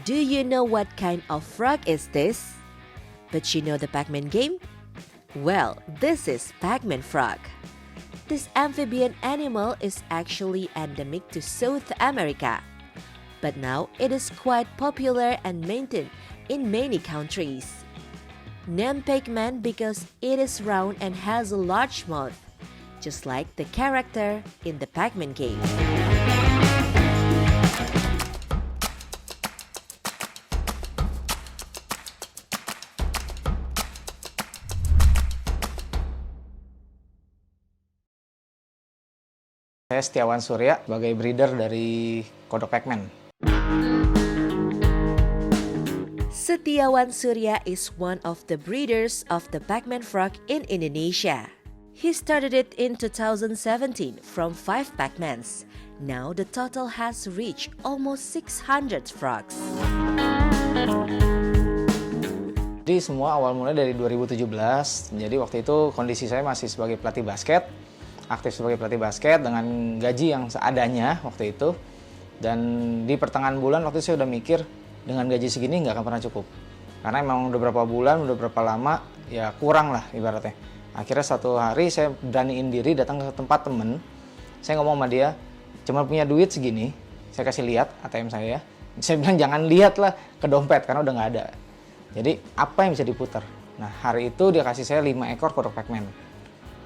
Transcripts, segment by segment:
Do you know what kind of frog is this? But you know the Pac-Man game? Well, this is Pac-Man frog. This amphibian animal is actually endemic to South America. But now it is quite popular and maintained in many countries. Named Pac-Man because it is round and has a large mouth, just like the character in the Pac-Man game. Saya Setiawan Surya sebagai breeder dari kodok Pac-Man. Setiawan Surya is one of the breeders of the Pac-Man frog in Indonesia. He started it in 2017 from 5 Pac-Mans. Now the total has reached almost 600 frogs. Jadi semua awal mulai dari 2017. Jadi waktu itu kondisi saya masih sebagai pelatih basket. Aktif sebagai pelatih basket dengan gaji yang seadanya waktu itu. Dan di pertengahan bulan waktu itu saya udah mikir dengan gaji segini nggak akan pernah cukup. Karena memang udah berapa bulan, udah berapa lama, ya kurang lah ibaratnya. Akhirnya satu hari saya beraniin diri datang ke tempat temen. Saya ngomong sama dia, cuma punya duit segini, saya kasih lihat ATM saya. Saya bilang jangan lihat lah ke dompet karena udah nggak ada. Jadi apa yang bisa diputar? Nah hari itu dia kasih saya 5 ekor kodok Pac-Man.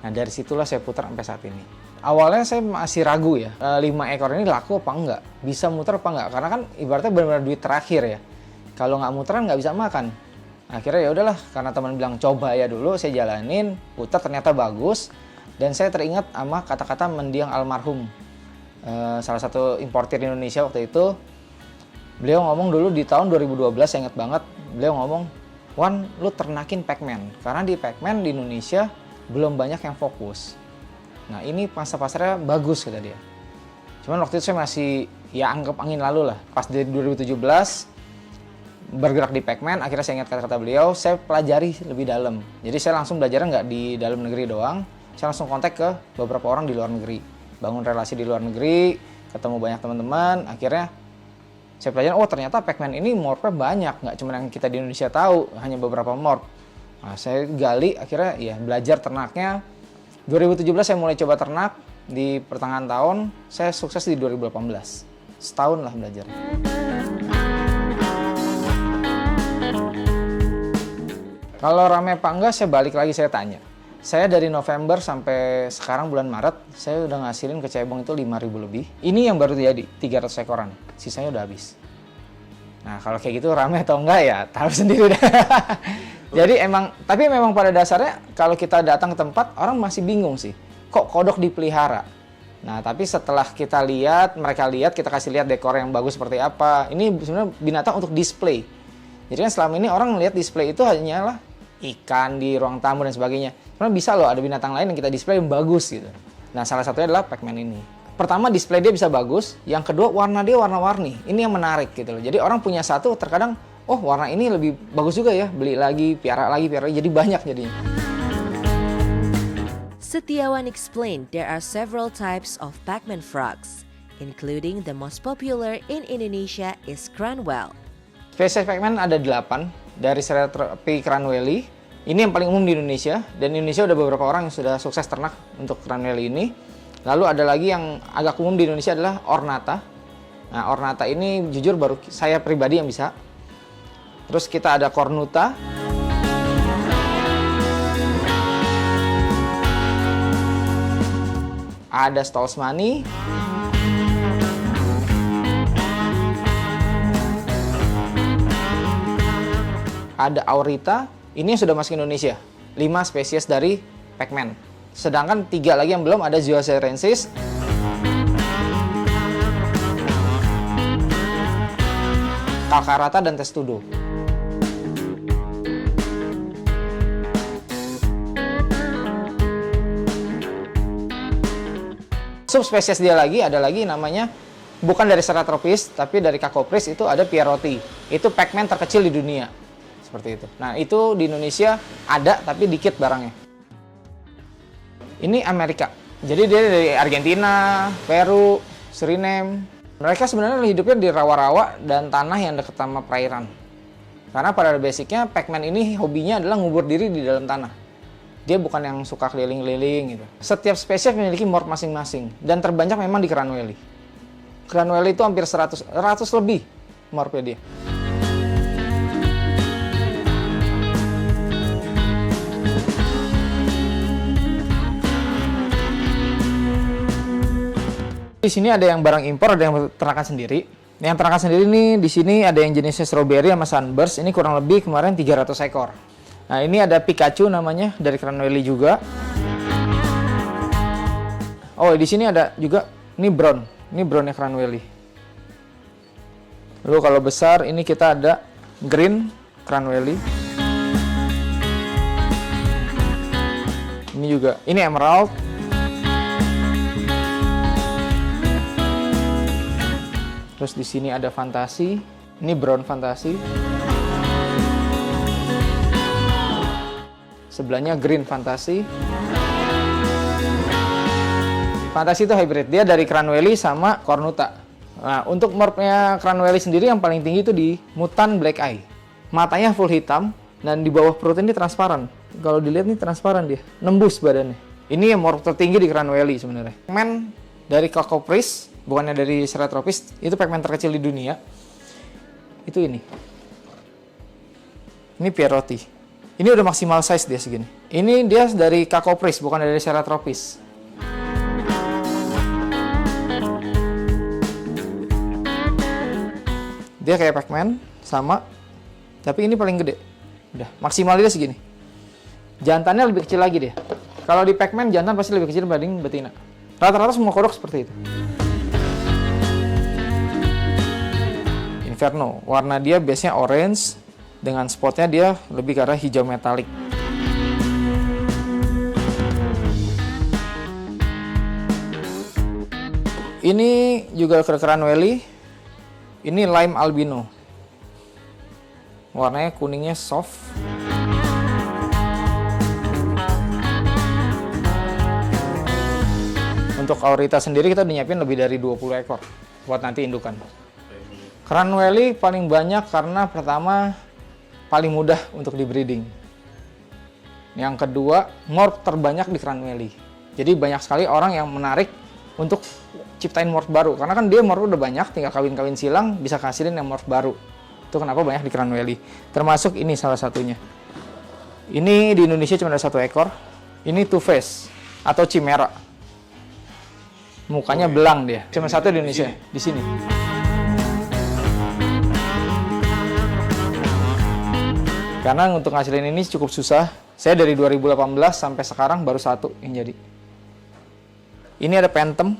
Nah dari situlah saya putar sampai saat ini. Awalnya saya masih ragu ya, 5 ekor ini laku apa enggak? Bisa muter apa enggak? Karena kan ibaratnya benar-benar duit terakhir ya. Kalau nggak muteran nggak bisa makan. Akhirnya ya udahlah, karena teman bilang coba ya dulu, saya jalanin, putar ternyata bagus. Dan saya teringat sama kata-kata mendiang almarhum. Salah satu importir Indonesia waktu itu. Beliau ngomong dulu di tahun 2012, saya ingat banget. Beliau ngomong, "Wan, lu ternakin Pac-Man. Karena di Pac-Man di Indonesia belum banyak yang fokus. Nah ini pasar-pasarnya bagus," kata dia. Cuman waktu itu saya masih ya anggap angin lalu lah. Pas dari 2017 bergerak di Pac-Man, akhirnya saya ingat kata-kata beliau, saya pelajari lebih dalam. Jadi saya langsung belajarnya nggak di dalam negeri doang, saya langsung kontak ke beberapa orang di luar negeri. Bangun relasi di luar negeri, ketemu banyak teman-teman, akhirnya saya pelajari, oh ternyata Pac-Man ini morphnya banyak, nggak cuma yang kita di Indonesia tahu, hanya beberapa morph. Nah, saya gali, akhirnya ya belajar ternaknya. 2017 saya mulai coba ternak, di pertengahan tahun saya sukses di 2018. Setahun lah belajar. Kalau rame apa enggak, saya balik lagi saya tanya. Saya dari November sampai sekarang bulan Maret, saya udah ngasilin ke cebong itu 5.000 lebih. Ini yang baru jadi 300 ekoran, sisanya udah habis. Nah kalau kayak gitu rame atau enggak ya tahu sendiri deh. Jadi tapi memang pada dasarnya kalau kita datang ke tempat orang masih bingung sih, kok kodok dipelihara. Nah tapi setelah kita lihat, mereka lihat, kita kasih lihat dekor yang bagus seperti apa. Ini sebenarnya binatang untuk display. Jadi kan selama ini orang lihat display itu hanyalah ikan di ruang tamu dan sebagainya. Sebenarnya bisa loh ada binatang lain yang kita display yang bagus gitu. Nah salah satunya adalah Pac-Man ini. Pertama display dia bisa bagus, yang kedua warna dia warna-warni. Ini yang menarik gitu loh. Jadi orang punya satu terkadang, oh warna ini lebih bagus juga ya, beli lagi, piara lagi, jadi banyak jadinya. Setiawan explained there are several types of Pac-Man frogs, including the most popular in Indonesia is Cranwell. Spesies Pac-Man ada 8 dari Ceratophrys cranwelli. Ini yang paling umum di Indonesia, dan Indonesia udah beberapa orang yang sudah sukses ternak untuk cranwelli ini. Lalu ada lagi yang agak umum di Indonesia adalah Ornata. Nah, Ornata ini jujur baru saya pribadi yang bisa. Terus kita ada Cornuta. Ada Stolzmanni. Ada Aurita. Ini yang sudah masuk Indonesia. 5 spesies dari Pac-Man. Sedangkan 3 lagi yang belum, ada Zooxarensis, Calcarata, dan Testudo. Subspesies dia lagi, ada lagi namanya, bukan dari Ceratophrys, tapi dari Cacophrys, itu ada Pierotti. Itu Pac-Man terkecil di dunia. Seperti itu. Nah itu di Indonesia ada, tapi dikit barangnya. Ini Amerika. Jadi dia dari Argentina, Peru, Suriname, Mereka sebenarnya hidupnya di rawa-rawa dan tanah yang dekat sama perairan. Karena pada basicnya Pac-Man ini hobinya adalah ngubur diri di dalam tanah. Dia bukan yang suka keliling-keliling gitu. Setiap spesies memiliki morph masing-masing dan terbanyak memang di Crown Valley. Crown Valley itu hampir 100 lebih morphnya dia. Di sini ada yang barang impor, ada yang ternakan sendiri. Yang ternakan sendiri nih di sini ada yang jenisnya strawberry sama sunburst. Ini kurang lebih kemarin 300 ekor. Nah, ini ada Pikachu namanya dari Crown Valley juga. Oh, di sini ada juga ini brown. Ini brownnya Crown Valley. Lalu kalau besar ini kita ada green Crown Valley. Ini juga, ini emerald. Terus di sini ada fantasi, ini brown fantasi. Sebelahnya green fantasi. Fantasi itu hybrid, dia dari Crown Valley sama Cornuta. Nah, untuk morphnya Crown Valley sendiri yang paling tinggi itu di Mutant Black Eye. Matanya full hitam dan di bawah perut ini transparan. Kalau dilihat nih transparan dia, nembus badannya. Ini yang morph tertinggi di Crown Valley sebenarnya. Pac-Man dari Cacopris, bukannya dari Ceratopis, itu Pac-Man terkecil di dunia. Itu ini. Ini Pierotti. Ini udah maksimal size dia segini. Ini dia dari Cacopris, bukan dari Ceratopis. Dia kayak Pac-Man, sama. Tapi ini paling gede. Udah, maksimal dia segini. Jantannya lebih kecil lagi dia. Kalau di Pac-Man, jantan pasti lebih kecil dibanding betina. Rata-rata semua kodok seperti itu. Inferno, warna dia biasanya orange, dengan spotnya dia lebih ke arah hijau metalik. Ini juga Crown Valley. Ini lime albino. Warnanya kuningnya soft. Untuk Aurita sendiri kita udah nyiapin lebih dari 20 ekor buat nanti indukan. Crown Valley paling banyak karena pertama paling mudah untuk di breeding. Yang kedua, morph terbanyak di Crown Valley. Jadi banyak sekali orang yang menarik untuk ciptain morph baru. Karena kan dia morph udah banyak, tinggal kawin-kawin silang bisa hasilin yang morph baru. Itu kenapa banyak di Crown Valley. Termasuk ini salah satunya. Ini di Indonesia cuma ada 1 ekor. Ini Two Face atau Chimera. Mukanya belang dia. Cuma 1 di Indonesia, di sini. Karena untuk ngasilin ini cukup susah. Saya dari 2018 sampai sekarang baru 1 yang jadi. Ini ada Phantom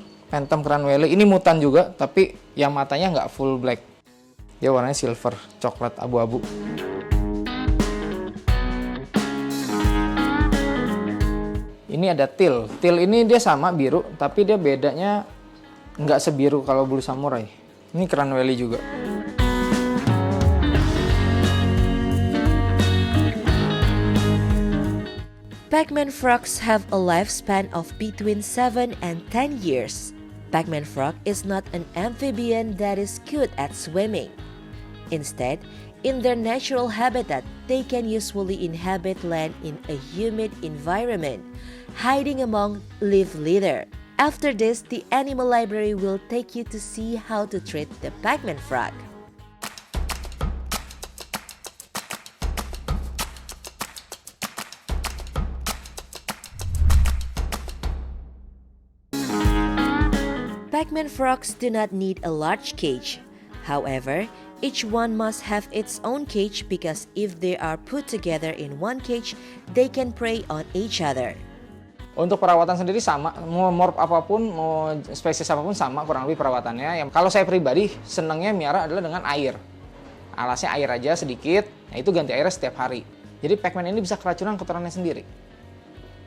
Crown Valley. Ini mutan juga, tapi yang matanya nggak full black. Dia warnanya silver, coklat, abu-abu. Ini ada Teal. Teal ini dia sama biru, tapi dia bedanya nggak sebiru kalau Blue Samurai. Ini Crown Valley juga. Pac-Man frogs have a lifespan of between 7 and 10 years. Pac-Man frog is not an amphibian that is good at swimming. Instead, in their natural habitat, they can usually inhabit land in a humid environment, hiding among leaf litter. After this, the animal library will take you to see how to treat the Pac-Man frog. Pac-Man frogs do not need a large cage. However, each one must have its own cage because if they are put together in one cage, they can prey on each other. Untuk perawatan sendiri sama, mau morph apapun, mau spesies apapun sama kurang lebih perawatannya. Yang kalau saya pribadi senangnya miara adalah dengan air. Alasnya air aja sedikit, nah itu ganti airnya setiap hari. Jadi Pac-Man ini bisa keracunan kotorannya sendiri.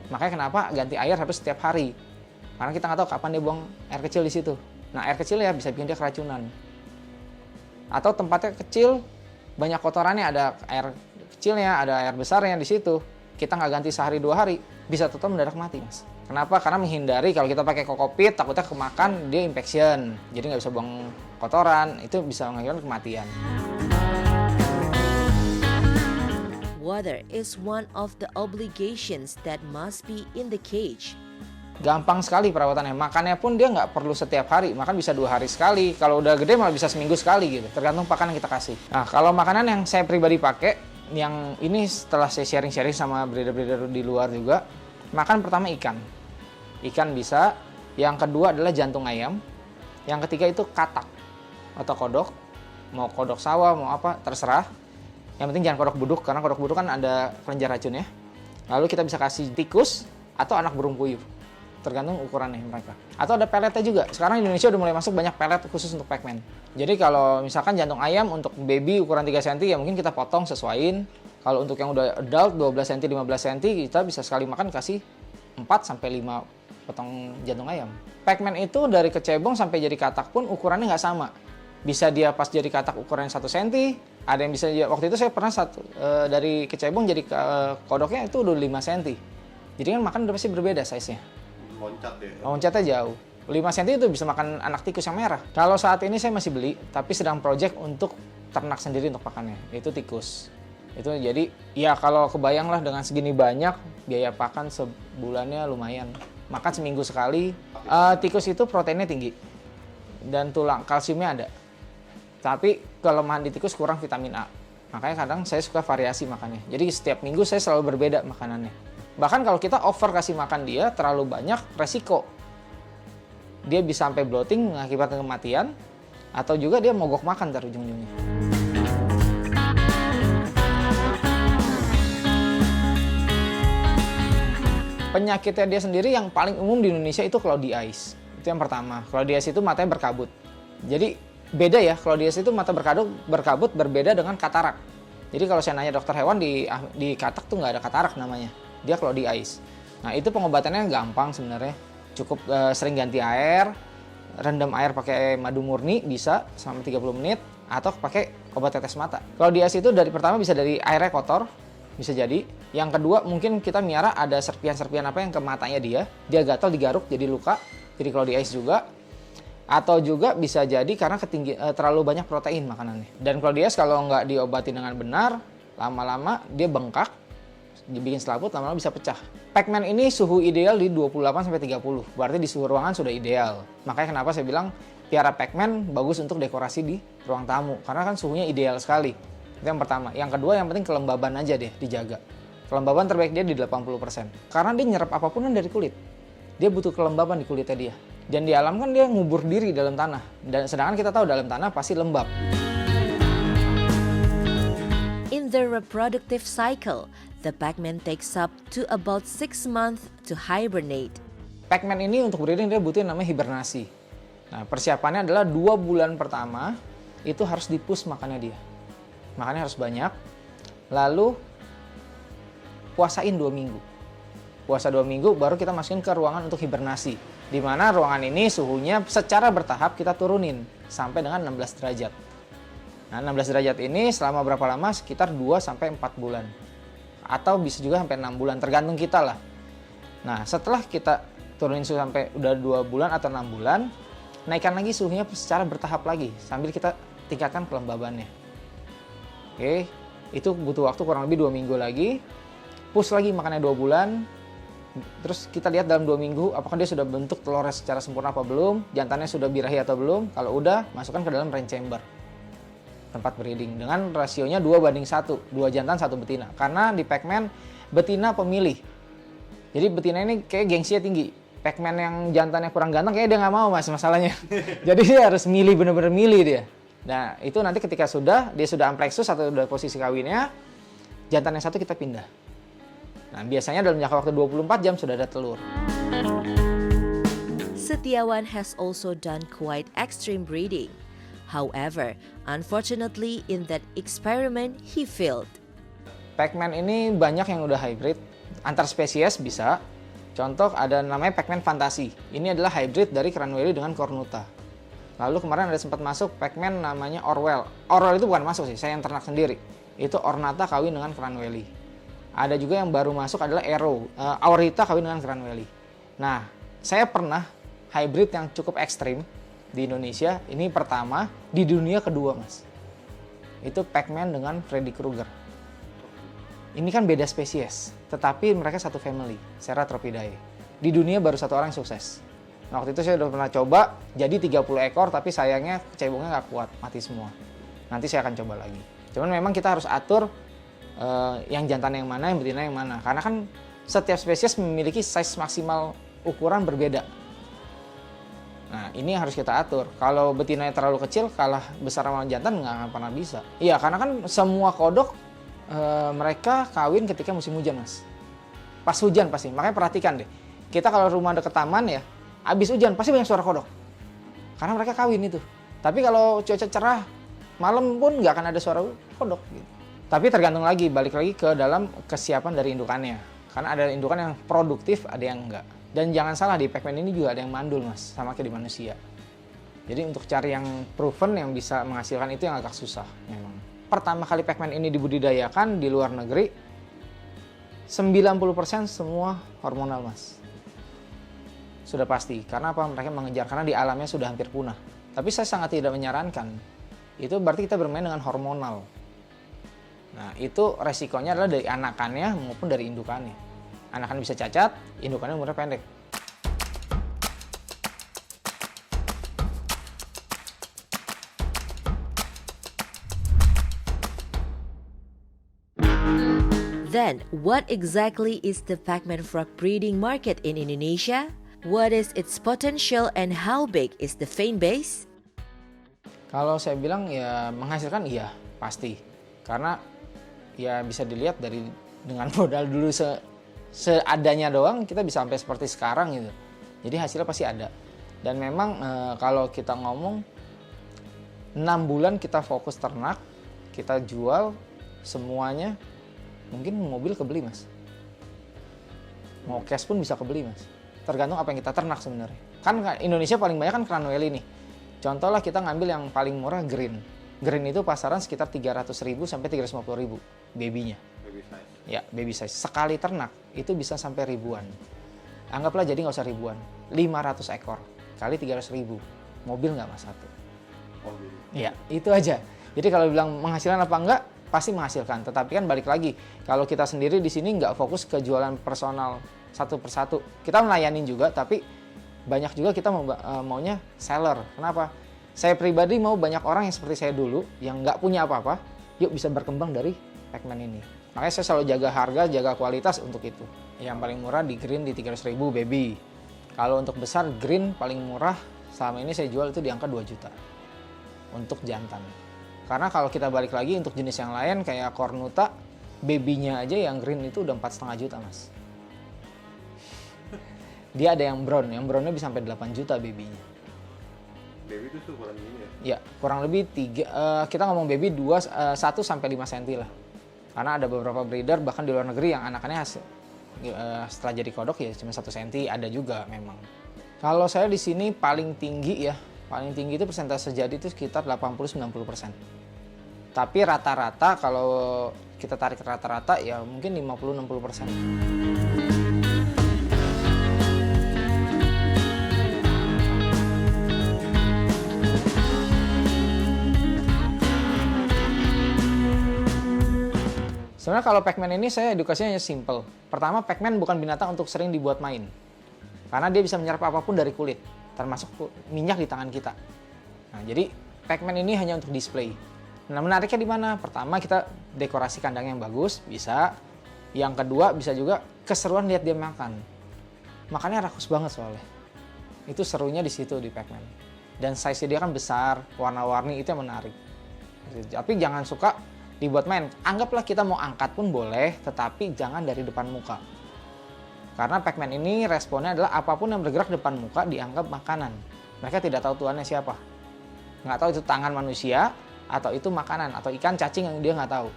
Makanya kenapa ganti air harus setiap hari. Karena kita nggak tahu kapan dia buang air kecil di situ. Nah, air kecil ya bisa bikin dia keracunan. Atau tempatnya kecil, banyak kotorannya, ada air kecilnya, ada air besarnya di situ. Kita nggak ganti sehari 2 hari, bisa tetap mendadak mati, Mas. Kenapa? Karena menghindari kalau kita pakai kokopit takutnya kemakan dia infection. Jadi nggak bisa buang kotoran, itu bisa mengakibatkan kematian. Water is one of the obligations that must be in the cage. Gampang sekali perawatannya. Makannya pun dia nggak perlu setiap hari, makan bisa 2 hari sekali. Kalau udah gede malah bisa seminggu sekali gitu, tergantung pakan yang kita kasih. Nah, kalau makanan yang saya pribadi pakai, yang ini setelah saya sharing-sharing sama breeder-breeder di luar juga, makan pertama ikan. Ikan bisa. Yang kedua adalah jantung ayam. Yang ketiga itu katak atau kodok. Mau kodok sawah, mau apa, terserah. Yang penting jangan kodok buduk, karena kodok buduk kan ada kelenjar racun ya. Lalu kita bisa kasih tikus atau anak burung puyuh. Tergantung ukurannya mereka. Atau ada peletnya juga. Sekarang di Indonesia udah mulai masuk banyak pelet khusus untuk pac-man. Jadi kalau misalkan jantung ayam untuk baby ukuran 3 cm ya mungkin kita potong sesuaiin. Kalau untuk yang udah adult 12 cm, 15 cm kita bisa sekali makan kasih 4 sampai 5 potong jantung ayam. Pac-man itu dari kecebong sampai jadi katak pun ukurannya nggak sama. Bisa dia pas jadi katak ukuran 1 cm, ada yang bisa waktu itu saya pernah dari kecebong jadi kodoknya itu udah 5 cm. Jadi kan makan udah pasti berbeda size-nya. Loncat ya? Loncatnya jauh. 5 cm itu bisa makan anak tikus yang merah. Kalau saat ini saya masih beli, tapi sedang project untuk ternak sendiri untuk pakannya, yaitu tikus. Itu jadi, ya kalau kebayang lah dengan segini banyak, biaya pakan sebulannya lumayan. Makan seminggu sekali. Tikus itu proteinnya tinggi. Dan tulang, kalsiumnya ada. Tapi kelemahan di tikus kurang vitamin A. Makanya kadang saya suka variasi makannya. Jadi setiap minggu saya selalu berbeda makanannya. Bahkan kalau kita over kasih makan dia terlalu banyak, resiko. Dia bisa sampai bloating mengakibatkan kematian, atau juga dia mogok makan dari ujung-ujungnya. Penyakitnya dia sendiri yang paling umum di Indonesia itu Claudiasis. Itu yang pertama. Claudiasis itu matanya berkabut. Jadi beda ya, Claudiasis itu mata berkabut berbeda dengan katarak. Jadi kalau saya nanya dokter hewan di katak tuh nggak ada katarak namanya. Dia Claudiasis. Nah itu pengobatannya gampang sebenarnya. Cukup sering ganti air, rendam air pakai madu murni bisa selama 30 menit, atau pakai obat tetes mata. Claudiasis itu dari pertama bisa dari airnya kotor, bisa jadi. Yang kedua mungkin kita miara ada serpian-serpian apa yang ke matanya dia gatal digaruk jadi luka, jadi Claudiasis juga. Atau juga bisa jadi karena terlalu banyak protein makanannya. Dan Claudiasis kalau nggak diobati dengan benar, lama-lama dia bengkak, dibikin selaput, lama-lama bisa pecah. Pac-man ini suhu ideal di 28-30, berarti di suhu ruangan sudah ideal. Makanya kenapa saya bilang piara Pac-man bagus untuk dekorasi di ruang tamu, karena kan suhunya ideal sekali. Itu yang pertama. Yang kedua yang penting kelembaban aja deh dijaga. Kelembaban terbaik dia di 80%. Karena dia nyerap apapun kan dari kulit. Dia butuh kelembaban di kulitnya dia. Dan di alam kan dia ngubur diri dalam tanah. Dan sedangkan kita tahu dalam tanah pasti lembab. In the reproductive cycle, the pac-man takes up to about 6 months to hibernate. Pac-man ini untuk breeding dia butuh yang namanya hibernasi. Nah, persiapannya adalah 2 bulan pertama itu harus di-push makannya dia. Makannya harus banyak. Lalu puasain 2 minggu. Puasa 2 minggu baru kita masukin ke ruangan untuk hibernasi. Di mana ruangan ini suhunya secara bertahap kita turunin sampai dengan 16 derajat. Nah, 16 derajat ini selama berapa lama? Sekitar 2-4 bulan. Atau bisa juga sampai 6 bulan, tergantung kita lah. Nah, setelah kita turunin suhu sampai udah 2 bulan atau 6 bulan, naikkan lagi suhunya secara bertahap lagi, sambil kita tingkatkan kelembabannya. Oke, itu butuh waktu kurang lebih 2 minggu lagi. Push lagi makannya 2 bulan. Terus kita lihat dalam 2 minggu, apakah dia sudah bentuk telurnya secara sempurna apa belum, jantannya sudah birahi atau belum. Kalau udah, masukkan ke dalam rain chamber, tempat breeding, dengan rasionya 2:1, 2 jantan 1 betina. Karena di Pac-man, betina pemilih. Jadi betina ini kayak gengsinya tinggi. Pac-man yang jantannya kurang ganteng, kayaknya dia nggak mau mas masalahnya. Jadi dia harus milih, bener-bener milih dia. Nah itu nanti ketika dia sudah amplexus atau udah posisi kawinnya, jantan yang satu kita pindah. Nah, biasanya dalam jangka waktu 24 jam sudah ada telur. Setiawan has also done quite extreme breeding. However, unfortunately in that experiment he failed. Pac-man ini banyak yang udah hybrid, antar spesies bisa. Contoh ada namanya Pac-man fantasi. Ini adalah hybrid dari Cranwelly dengan Cornuta. Lalu kemarin ada sempat masuk Pac-man namanya Orwell. Orwell itu bukan masuk sih, saya yang ternak sendiri. Itu Ornata kawin dengan Cranwelly. Ada juga yang baru masuk adalah Aurita kawin dengan Cranwelly. Nah, saya pernah hybrid yang cukup ekstrim di Indonesia. Ini pertama, di dunia kedua, Mas. Itu Pac-Man dengan Freddy Krueger. Ini kan beda spesies, tetapi mereka satu family, Cerathropidae. Di dunia baru satu orang yang sukses. Nah, waktu itu saya udah pernah coba, jadi 30 ekor, tapi sayangnya cebongnya nggak kuat, mati semua. Nanti saya akan coba lagi. Cuman memang kita harus atur yang jantan yang mana, yang betina yang mana. Karena kan setiap spesies memiliki size maksimal ukuran berbeda. Nah, ini yang harus kita atur. Kalau betinanya terlalu kecil, kalah besar sama jantan nggak akan pernah bisa. Iya, karena kan semua kodok mereka kawin ketika musim hujan, Mas. Pas hujan pasti, makanya perhatikan deh. Kita kalau rumah deket taman ya, habis hujan pasti banyak suara kodok. Karena mereka kawin itu. Tapi kalau cuaca cerah, malam pun nggak akan ada suara kodok. Gitu. Tapi tergantung lagi, balik lagi ke dalam kesiapan dari indukannya. Karena ada indukan yang produktif, ada yang enggak. Dan jangan salah, di Pac-Man ini juga ada yang mandul, Mas. Sama kayak di manusia. Jadi untuk cari yang proven, yang bisa menghasilkan itu yang agak susah memang. Pertama kali Pac-Man ini dibudidayakan di luar negeri, 90% semua hormonal, Mas. Sudah pasti, karena apa? Mereka mengejar, karena di alamnya sudah hampir punah. Tapi saya sangat tidak menyarankan. Itu berarti kita bermain dengan hormonal. Nah, itu resikonya adalah dari anakannya maupun dari indukannya. Anakan bisa cacat, indukannya umurnya pendek. Then, what exactly is the Pac-Man frog breeding market in Indonesia? What is its potential and how big is the fan base? Kalau saya bilang ya menghasilkan iya, pasti. Karena ya bisa dilihat dari dengan modal dulu seadanya doang kita bisa sampai seperti sekarang gitu. Jadi hasilnya pasti ada. Dan memang kalau kita ngomong 6 bulan kita fokus ternak, kita jual semuanya, mungkin mobil kebeli, Mas. Mau cash pun bisa kebeli, Mas. Tergantung apa yang kita ternak sebenarnya. Kan Indonesia paling banyak kan Cranueli nih. Contoh lah kita ngambil yang paling murah Green. Green itu pasaran sekitar 300.000 sampai 350.000 baby-nya. Baby size. Ya, baby size. Sekali ternak itu bisa sampai ribuan. Anggaplah jadi nggak usah ribuan. 500 ekor kali 300.000. Mobil nggak, Mas, satu. Oh, gitu. Ya, itu aja. Jadi kalau bilang menghasilkan apa enggak, pasti menghasilkan. Tetapi kan balik lagi, kalau kita sendiri di sini nggak fokus ke jualan personal satu persatu. Kita melayani juga, tapi banyak juga kita maunya seller. Kenapa? Saya pribadi mau banyak orang yang seperti saya dulu, yang nggak punya apa-apa, yuk bisa berkembang dari Pac-Man ini. Makanya saya selalu jaga harga, jaga kualitas untuk itu. Yang paling murah di Green di 300.000 baby. Kalau untuk besar, Green paling murah selama ini saya jual itu di angka 2 juta. Untuk jantan. Karena kalau kita balik lagi untuk jenis yang lain kayak Cornuta, babynya aja yang Green itu udah 4,5 juta, Mas. Dia ada yang brownnya bisa sampai 8 juta babynya. Baby itu ukuran gini ya? Ya, kurang lebih 3, kita ngomong baby 1 sampai 5 cm lah. Karena ada beberapa breeder bahkan di luar negeri yang anakannya setelah jadi kodok ya cuma 1 cm, ada juga memang. Kalau saya di sini paling tinggi itu persentase jadi itu sekitar 80-90%. Tapi rata-rata kalau kita tarik rata-rata ya mungkin 50-60%. Sebenarnya kalau Pac-Man ini saya edukasinya simple. Pertama, Pac-Man bukan binatang untuk sering dibuat main. Karena dia bisa menyerap apapun dari kulit, termasuk minyak di tangan kita. Nah, jadi Pac-Man ini hanya untuk display. Nah, menariknya di mana? Pertama, kita dekorasi kandang yang bagus, bisa. Yang kedua, bisa juga keseruan lihat dia makan. Makannya rakus banget soalnya. Itu serunya di situ di Pac-Man. Dan size dia kan besar, warna-warni, itu yang menarik. Tapi jangan suka dibuat main. Anggaplah kita mau angkat pun boleh, tetapi jangan dari depan muka. Karena Pac-Man ini responnya adalah apapun yang bergerak depan muka dianggap makanan. Mereka tidak tahu tuannya siapa. Nggak tahu itu tangan manusia, atau itu makanan, atau ikan cacing yang dia nggak tahu.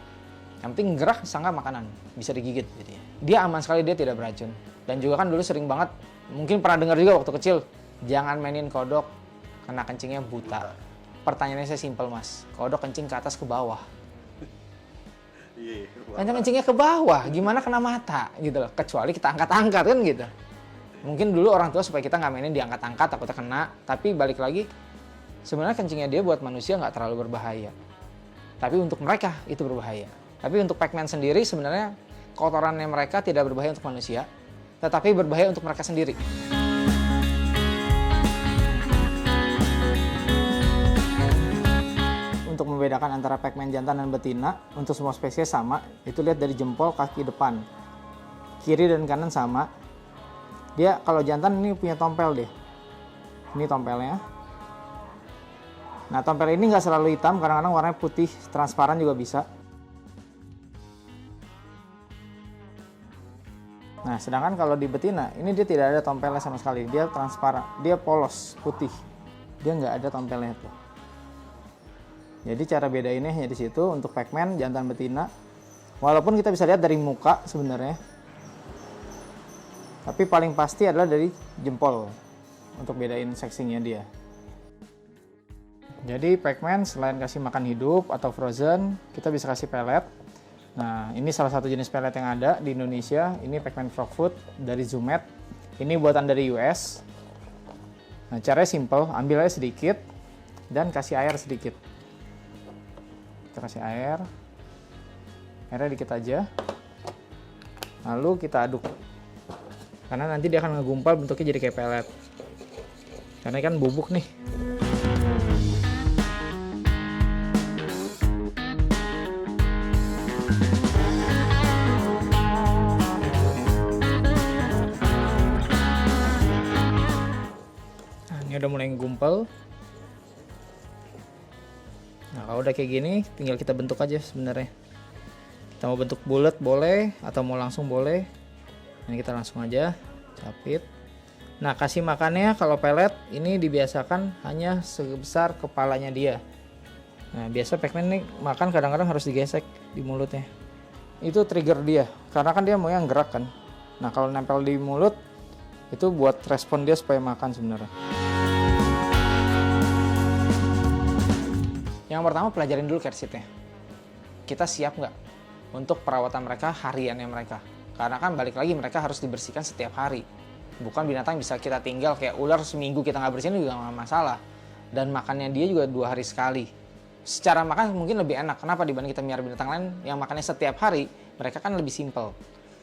Yang penting gerak disangka makanan, bisa digigit. Jadi dia aman sekali, dia tidak beracun. Dan juga kan dulu sering banget, mungkin pernah dengar juga waktu kecil, jangan mainin kodok, kena kencingnya buta. Pertanyaannya saya simpel, Mas. Kodok kencing ke atas ke bawah. Kencingnya ke bawah, gimana kena mata gitu loh. Kecuali kita angkat-angkat kan gitu. Mungkin dulu orang tua supaya kita nggak mainin diangkat-angkat takutnya kena, tapi balik lagi sebenarnya kencingnya dia buat manusia nggak terlalu berbahaya. Tapi untuk mereka itu berbahaya. Tapi untuk Pac-Man sendiri sebenarnya kotorannya mereka tidak berbahaya untuk manusia, tetapi berbahaya untuk mereka sendiri. Untuk membedakan antara Pac-Man jantan dan betina, untuk semua spesies sama, itu lihat dari jempol kaki depan. Kiri dan kanan sama. Dia kalau jantan ini punya tompel deh. Ini tompelnya. Nah, tompel ini nggak selalu hitam, kadang-kadang warnanya putih, transparan juga bisa. Nah, sedangkan kalau di betina, ini dia tidak ada tompelnya sama sekali. Dia transparan, dia polos, putih. Dia nggak ada tompelnya tuh. Jadi cara bedainnya hanya di situ untuk Pac-Man, jantan, betina. Walaupun kita bisa lihat dari muka sebenarnya. Tapi paling pasti adalah dari jempol untuk bedain seksinya dia. Jadi Pac-Man selain kasih makan hidup atau frozen, kita bisa kasih pelet. Nah, ini salah satu jenis pelet yang ada di Indonesia. Ini Pac-Man Frog Food dari Zumet. Ini buatan dari US. Nah, caranya simple, ambil aja sedikit dan kasih air sedikit. Kita kasih air. Airnya dikit aja. Lalu kita aduk. Karena nanti dia akan ngegumpal bentuknya jadi kayak pelet. Karena kan bubuk nih. Nah, ini udah mulai ngumpul. Nah, kalau udah kayak gini, tinggal kita bentuk aja sebenarnya. Kita mau bentuk bulat boleh, atau mau langsung boleh. Ini kita langsung aja capit. Nah, kasih makannya kalau pelet ini dibiasakan hanya sebesar kepalanya dia. Nah, biasa Pac-Man nih makan kadang-kadang harus digesek di mulutnya. Itu trigger dia, karena kan dia mau yang gerak kan. Nah, kalau nempel di mulut itu buat respon dia supaya makan sebenarnya. Yang pertama pelajarin dulu care sheet-nya. Kita siap nggak untuk perawatan mereka, hariannya mereka. Karena kan balik lagi mereka harus dibersihkan setiap hari. Bukan binatang bisa kita tinggal kayak ular seminggu kita nggak bersihin juga nggak masalah. Dan makannya dia juga 2 hari sekali. Secara makan mungkin lebih enak. Kenapa dibanding kita miara binatang lain yang makannya setiap hari, mereka kan lebih simple.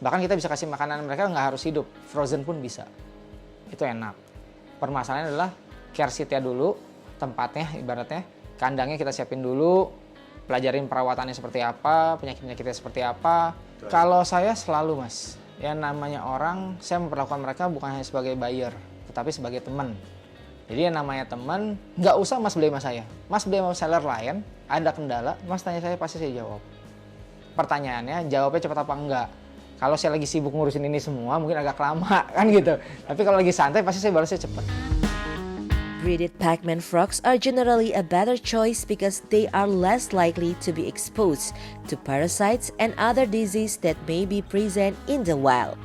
Bahkan kita bisa kasih makanan mereka nggak harus hidup, frozen pun bisa. Itu enak. Permasalahannya adalah care sheet-nya dulu, tempatnya ibaratnya, kandangnya kita siapin dulu, pelajarin perawatannya seperti apa, penyakit-penyakitnya seperti apa. Kalau saya selalu mas, yang namanya orang, saya memperlakukan mereka bukan hanya sebagai buyer, tetapi sebagai teman. Jadi yang namanya teman, nggak usah mas beli sama saya. Mas beli sama seller lain, ada kendala, mas tanya saya pasti saya jawab. Pertanyaannya, jawabnya cepat apa enggak. Kalau saya lagi sibuk ngurusin ini semua, mungkin agak lama kan gitu. Tapi kalau lagi santai, pasti saya balasnya cepat. Breeded Pac-Man frogs are generally a better choice because they are less likely to be exposed to parasites and other diseases that may be present in the wild.